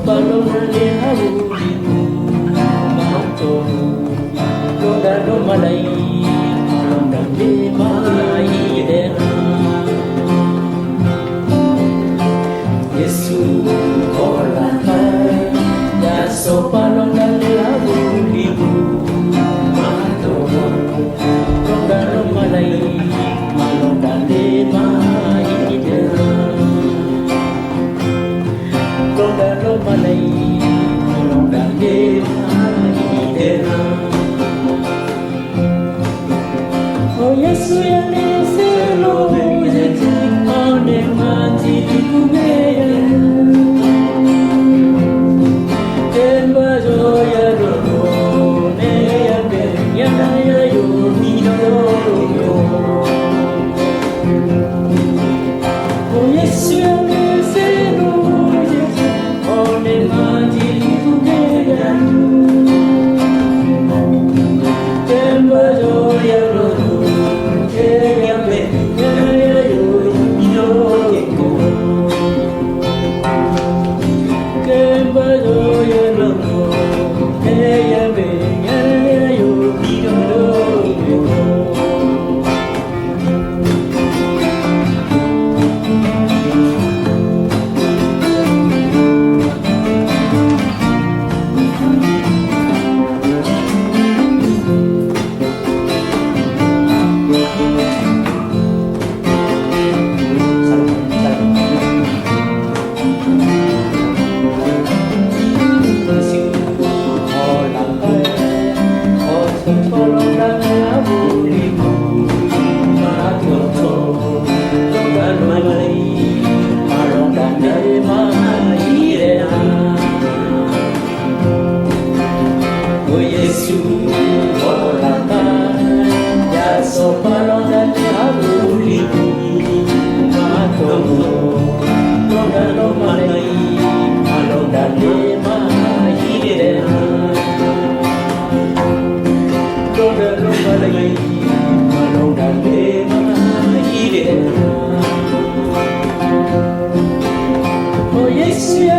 balonale habulimu mato lodalo malai malondale maidera Yesu olaka daso balonale habulimu mato lodalo malai malondale maidera Lodalo malai malondale maidera Oh Yesu ya neselo one mati kumeya Temba joya rono ne ya be ya yo mi yo Oh Yesu ya neselo one mati kumeya Temba joya rono ya be yo mi yo Temba joya rono ya be yo mi yo Oh yes,